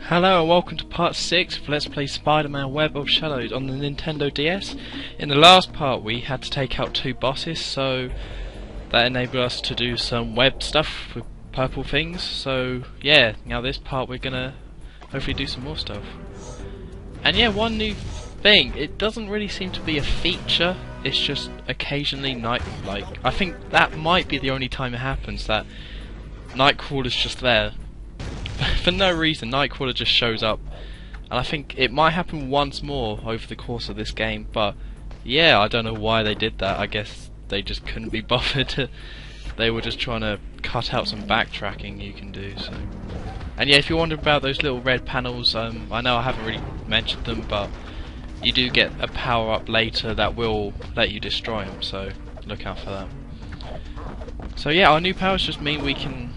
Hello and welcome to part 6 of Let's Play Spider-Man Web of Shadows on the Nintendo DS. In the last part we had to take out 2 bosses, so that enabled us to do some web stuff with purple things. So yeah, now this part we're gonna hopefully do some more stuff. And yeah, one new thing, it doesn't really seem to be a feature, it's just occasionally I think that might be the only time it happens, that Nightcrawler's just there. For no reason, Nightcrawler just shows up, and I think it might happen once more over the course of this game, but yeah, I don't know why they did that. I guess they just couldn't be bothered. They were just trying to cut out some backtracking you can do. So, and yeah, if you're wondering about those little red panels, I know I haven't really mentioned them, but you do get a power up later that will let you destroy them, so look out for that. So yeah, our new powers just mean we can,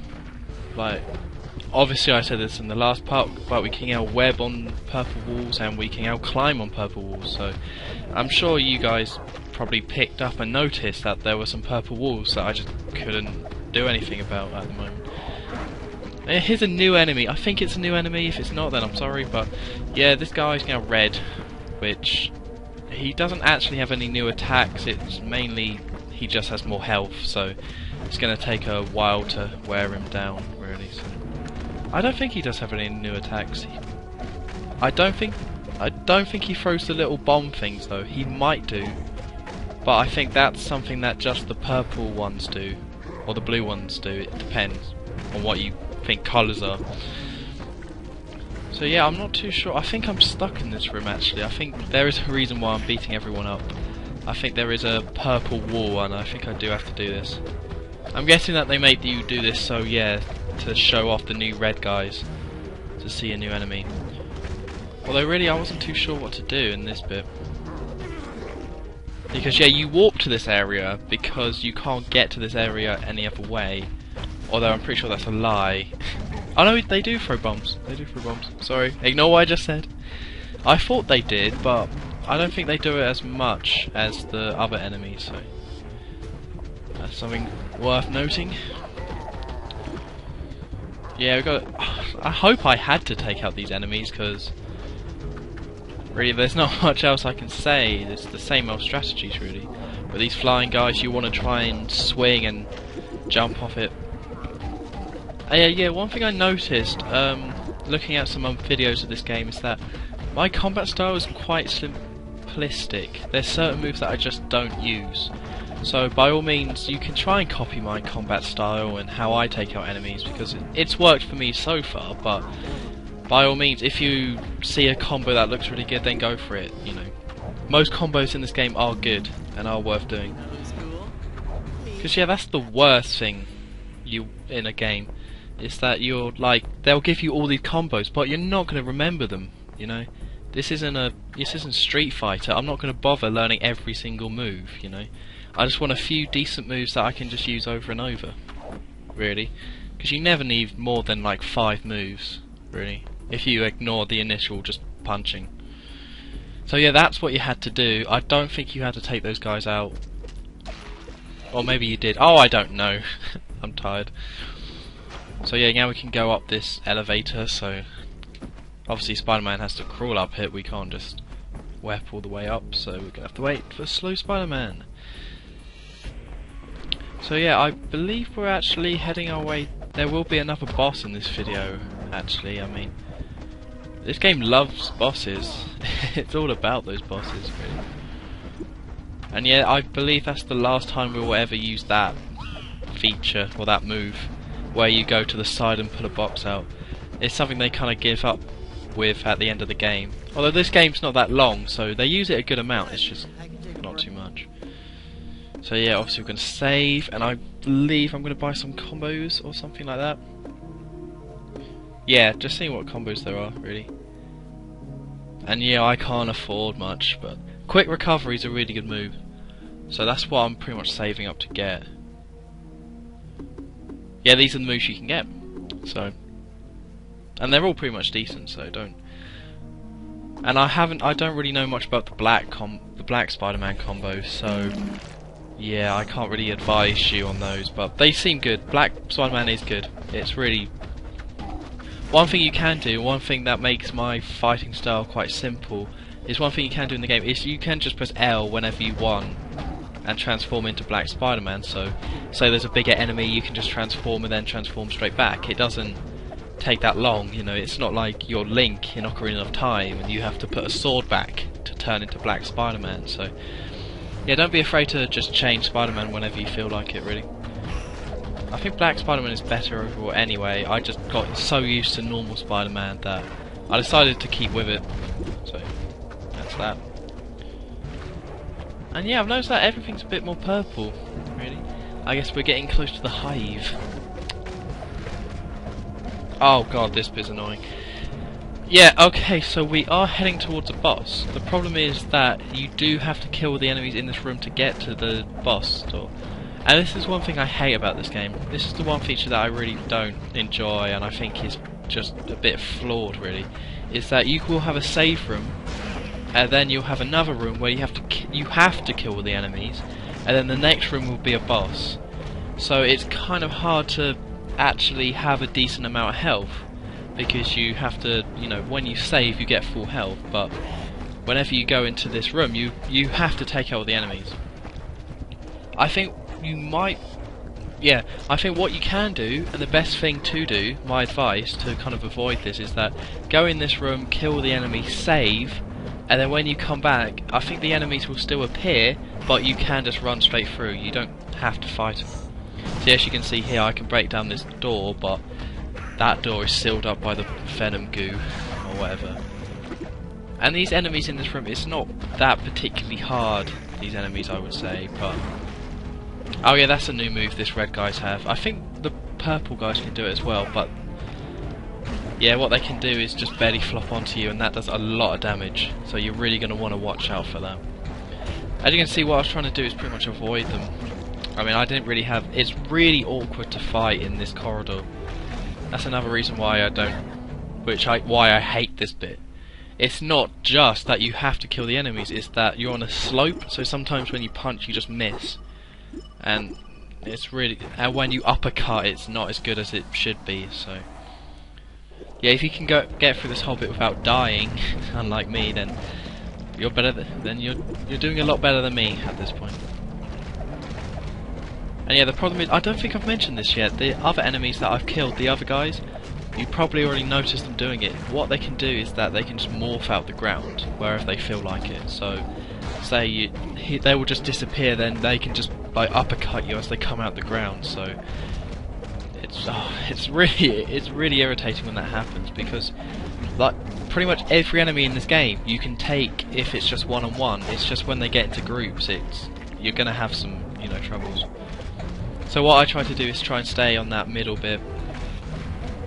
obviously I said this in the last part, but we can now web on purple walls and we can now climb on purple walls, so I'm sure you guys probably picked up and noticed that there were some purple walls that I just couldn't do anything about at the moment. And here's a new enemy. I think it's a new enemy. If it's not, then I'm sorry, but yeah, this guy's now red, which he doesn't actually have any new attacks. It's mainly he just has more health, so it's going to take a while to wear him down, really. So I don't think he does have any new attacks. I don't think he throws the little bomb things though. He might do, but I think that's something that just the purple ones do, or the blue ones do. It depends on what you think colours are. So yeah, I'm not too sure. I think I'm stuck in this room actually. I think there is a reason why I'm beating everyone up. I think there is a purple wall, and I think I do have to do this. I'm guessing that they made you do this, so yeah, to show off the new red guys, to see a new enemy. Although really I wasn't too sure what to do in this bit. Because yeah, you warp to this area because you can't get to this area any other way. Although I'm pretty sure that's a lie. Oh no, they do throw bombs. They do throw bombs. Sorry, ignore what I just said. I thought they did, but I don't think they do it as much as the other enemies, so that's something worth noting. Yeah, we got. I hope I had to take out these enemies, because really there's not much else I can say. It's the same old strategies really. But these flying guys, you want to try and swing and jump off it. Yeah, one thing I noticed looking at some videos of this game is that my combat style is quite simplistic. There's certain moves that I just don't use. So by all means you can try and copy my combat style and how I take out enemies, because it's worked for me so far, but by all means if you see a combo that looks really good, then go for it, you know. Most combos in this game are good and are worth doing. Because yeah, that's the worst thing in a game, is that you're they'll give you all these combos but you're not going to remember them, you know. This isn't Street Fighter. I'm not going to bother learning every single move, you know. I just want a few decent moves that I can just use over and over, really. Because you never need more than 5 moves, really, if you ignore the initial just punching. So yeah, that's what you had to do. I don't think you had to take those guys out. Or maybe you did. Oh, I don't know. I'm tired. So yeah, now we can go up this elevator, so obviously Spider-Man has to crawl up it. We can't just web all the way up, so we're going to have to wait for slow Spider-Man. So yeah, I believe we're actually heading our way. There will be another boss in this video, actually. I mean, this game loves bosses. It's all about those bosses, really. And yeah, I believe that's the last time we will ever use that feature, or that move, where you go to the side and pull a box out. It's something they kind of give up with at the end of the game. Although this game's not that long, so they use it a good amount, it's just not too much. So yeah, obviously we're going to save, and I believe I'm going to buy some combos or something like that. Yeah, just seeing what combos there are, really. And yeah, I can't afford much, but quick recovery is a really good move. So that's what I'm pretty much saving up to get. Yeah, these are the moves you can get. So, and they're all pretty much decent, so don't. And I don't really know much about the black Spider-Man combos, so yeah, I can't really advise you on those, but they seem good. Black Spider-Man is good. It's really one thing you can do, one thing that makes my fighting style quite simple, is one thing you can do in the game is you can just press L whenever you want and transform into Black Spider-Man. So there's a bigger enemy, you can just transform and then transform straight back. It doesn't take that long, you know. It's not like you're Link in Ocarina of Time and you have to put a sword back to turn into Black Spider-Man. So yeah, don't be afraid to just change Spider-Man whenever you feel like it, really. I think Black Spider-Man is better overall anyway. I just got so used to normal Spider-Man that I decided to keep with it. So that's that. And yeah, I've noticed that everything's a bit more purple, really. I guess we're getting close to the hive. Oh god, this bit's annoying. Yeah, okay, so we are heading towards a boss. The problem is that you do have to kill the enemies in this room to get to the boss door. And this is one thing I hate about this game. This is the one feature that I really don't enjoy and I think is just a bit flawed, really. Is that you will have a save room and then you'll have another room where you have to kill the enemies, and then the next room will be a boss. So it's kind of hard to actually have a decent amount of health, because you have to, you know, when you save you get full health, but whenever you go into this room you have to take out all the enemies. I think you might, yeah, I think what you can do, and the best thing to do, my advice to kind of avoid this, is that go in this room, kill the enemy, save, and then when you come back, I think the enemies will still appear, but you can just run straight through. You don't have to fight them. So as you can see here, I can break down this door, but that door is sealed up by the venom goo, or whatever. And these enemies in this room, it's not that particularly hard, these enemies, I would say, but... Oh yeah, that's a new move this red guys have. I think the purple guys can do it as well, but... yeah, what they can do is just barely flop onto you, and that does a lot of damage, so you're really going to want to watch out for that. As you can see, what I was trying to do is pretty much avoid them. I mean, I didn't really have... it's really awkward to fight in this corridor. That's another reason why I don't... why I hate this bit. It's not just that you have to kill the enemies, it's that you're on a slope, so sometimes when you punch you just miss. And it's really... and when you uppercut it's not as good as it should be, so... yeah, if you can get through this whole bit without dying, unlike me, then you're better. Then you're doing a lot better than me at this point. And yeah, the problem is I don't think I've mentioned this yet. The other enemies that I've killed, the other guys, you probably already noticed them doing it. What they can do is that they can just morph out the ground wherever they feel like it. So, say they will just disappear, then they can just like uppercut you as they come out the ground. So. It's really irritating when that happens, because like pretty much every enemy in this game you can take if it's just one-on-one. It's just when they get into groups, you're gonna have some, you know, troubles. So what I try to do is try and stay on that middle bit.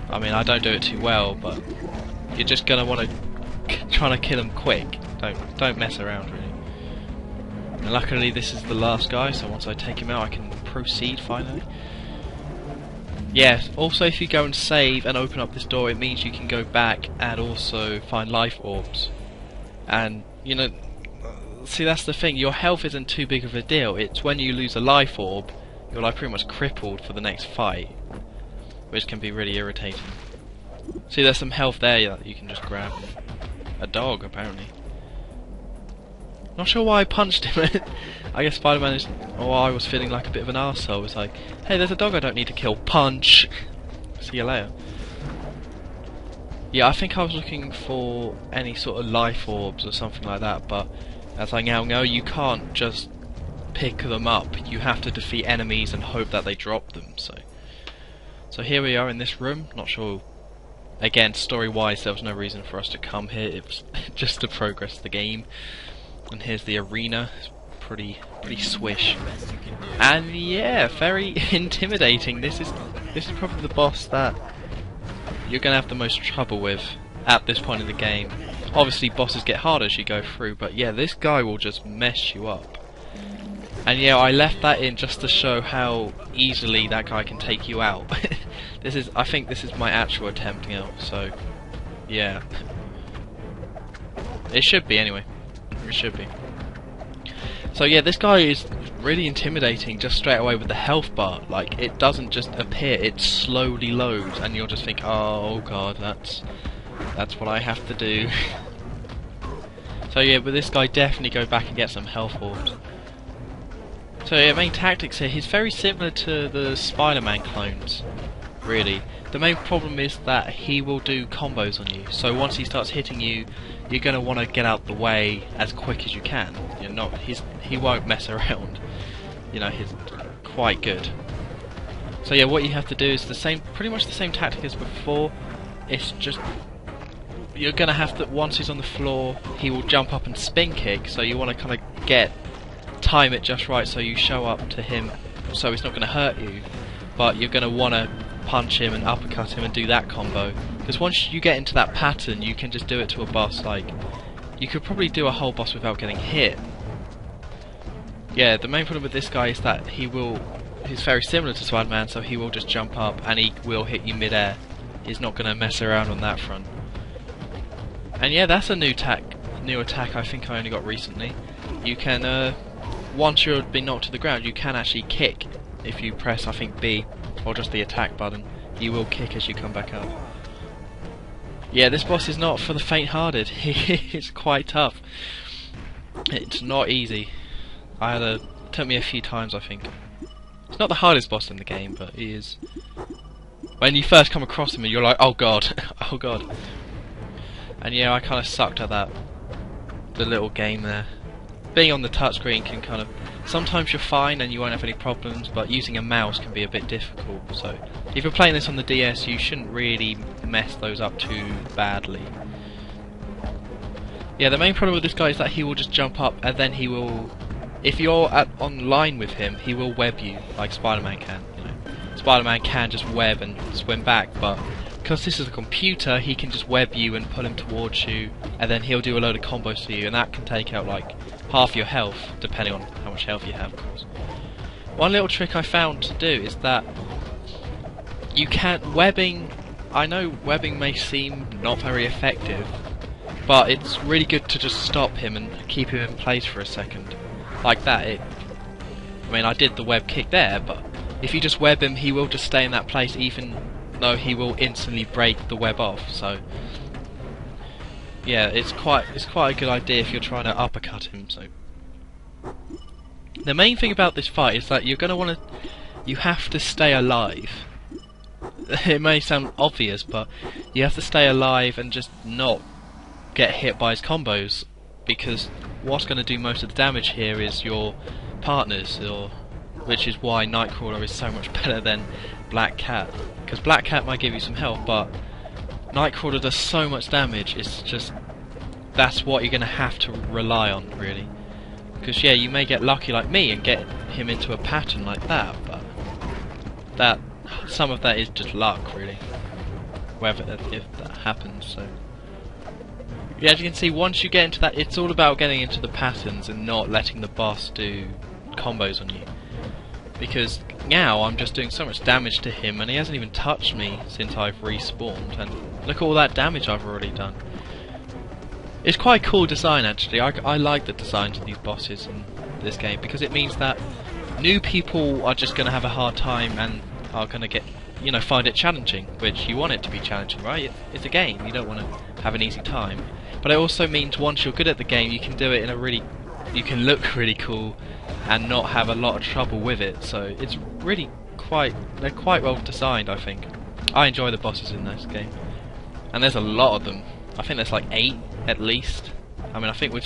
I mean, I don't do it too well, but you're just gonna want to try to kill them quick. Don't mess around, really. And luckily this is the last guy, so once I take him out I can proceed finally. Yes, also if you go and save and open up this door, it means you can go back and also find life orbs. And, you know, see, that's the thing, your health isn't too big of a deal. It's when you lose a life orb, you're like pretty much crippled for the next fight, which can be really irritating. See, there's some health there that you can just grab. A dog, apparently. Not sure why I punched him. I guess Spider-Man is... oh, I was feeling like a bit of an arsehole. It's like, hey, there's a dog I don't need to kill. Punch! See you later. Yeah, I think I was looking for any sort of life orbs or something like that, but as I now know, you can't just pick them up. You have to defeat enemies and hope that they drop them, so here we are in this room. Not sure... again, story-wise, there was no reason for us to come here. It was just to progress the game. And here's the arena. It's pretty swish. And yeah, very intimidating. This is probably the boss that you're gonna have the most trouble with at this point in the game. Obviously bosses get harder as you go through, but yeah, this guy will just mess you up. And yeah, I left that in just to show how easily that guy can take you out. I think this is my actual attempt now, so yeah. It should be anyway. It should be. So yeah, this guy is really intimidating just straight away with the health bar. Like, it doesn't just appear, it slowly loads, and you'll just think, oh god, that's what I have to do. So yeah, with this guy, definitely go back and get some health orbs. So yeah, main tactics here, he's very similar to the Spider-Man clones, really. The main problem is that he will do combos on you, so once he starts hitting you, you're going to want to get out the way as quick as you can. You're not, he won't mess around. You know, he's quite good. So yeah, what you have to do is the same, pretty much the same tactic as before. It's just, you're going to have to, once he's on the floor, he will jump up and spin kick, so you want to kind of time it just right so you show up to him so it's not going to hurt you, but you're going to want to punch him and uppercut him and do that combo, because once you get into that pattern you can just do it to a boss. Like, you could probably do a whole boss without getting hit. Yeah, the main problem with this guy is that he's very similar to Spider-Man, so he will just jump up and he will hit you mid-air. He's not going to mess around on that front. And yeah, that's a new attack I think I only got recently. You can, once you've been knocked to the ground, you can actually kick. If you press, I think, B, or just the attack button, you will kick as you come back up. Yeah, this boss is not for the faint-hearted. It's quite tough. It's not easy. It took me a few times, I think. It's not the hardest boss in the game, but he is. When you first come across him, you're like, oh god, oh god. And yeah, I kind of sucked at that. The little game there. Being on the touchscreen can kind of... Sometimes you're fine and you won't have any problems, but using a mouse can be a bit difficult. So if you're playing this on the DS, you shouldn't really mess those up too badly. Yeah, the main problem with this guy is that he will just jump up and then he will... If you're online with him, he will web you, like Spider-Man can. You know. Spider-Man can just web and swim back, but because this is a computer, he can just web you and pull him towards you, and then he'll do a load of combos for you, and that can take out like half your health, depending on how much health you have, of course. One little trick I found to do is that you can't webbing. I know webbing may seem not very effective, but it's really good to just stop him and keep him in place for a second. Like that, I mean, I did the web kick there, but if you just web him, he will just stay in that place, even though he will instantly break the web off. So yeah, it's quite a good idea if you're trying to uppercut him. So the main thing about this fight is that you're going to want to, you have to stay alive. It may sound obvious, but you have to stay alive and just not get hit by his combos, because what's going to do most of the damage here is your partners, which is why Nightcrawler is so much better than Black Cat. Because Black Cat might give you some health, but Nightcrawler does so much damage, it's just, that's what you're going to have to rely on, really. Because yeah, you may get lucky like me and get him into a pattern like that, but some of that is just luck, really. If that happens, so... Yeah, as you can see, once you get into that, it's all about getting into the patterns and not letting the boss do combos on you. Because now I'm just doing so much damage to him and he hasn't even touched me since I've respawned, and look at all that damage I've already done. It's quite a cool design, actually. I like the designs of these bosses in this game, because it means that new people are just going to have a hard time and are going to get, you know, find it challenging, which you want it to be challenging, right? It's a game, you don't want to have an easy time. But it also means once you're good at the game, you can do it in a really, you can look really cool and not have a lot of trouble with it. So it's really they're quite well designed, I think. I enjoy the bosses in this game, and there's a lot of them. I think there's like 8 at least. I mean, I think this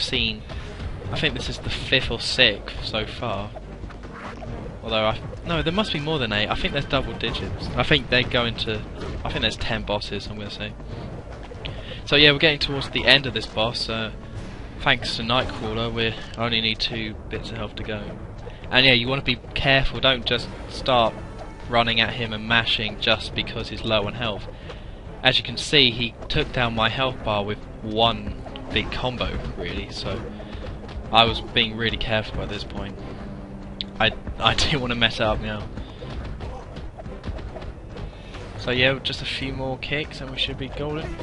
is the 5th or 6th so far. Although no, there must be more than 8. I think there's double digits. I think they go into, I think there's 10 bosses, I'm going to say. So yeah, we're getting towards the end of this boss. Thanks to Nightcrawler, we only need 2 bits of health to go. And yeah, you want to be careful, don't just start running at him and mashing just because he's low on health. As you can see, he took down my health bar with one big combo, really, so I was being really careful at this point. I didn't want to mess it up now. So yeah, just a few more kicks and we should be golden.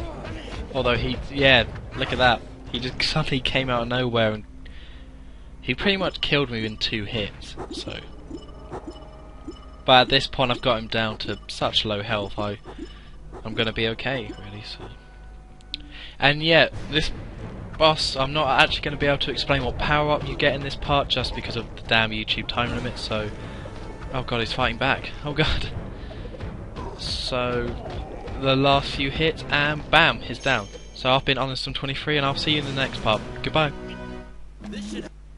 Although yeah, look at that. He just suddenly came out of nowhere and He pretty much killed me in 2 hits, so... But at this point I've got him down to such low health, I'm gonna be okay, really, so... And yeah, this boss, I'm not actually going to be able to explain what power-up you get in this part, just because of the damn YouTube time limit, so... Oh god, he's fighting back. Oh god. So, the last few hits, and bam, he's down. So I've been HonestDom23, and I'll see you in the next part. Goodbye.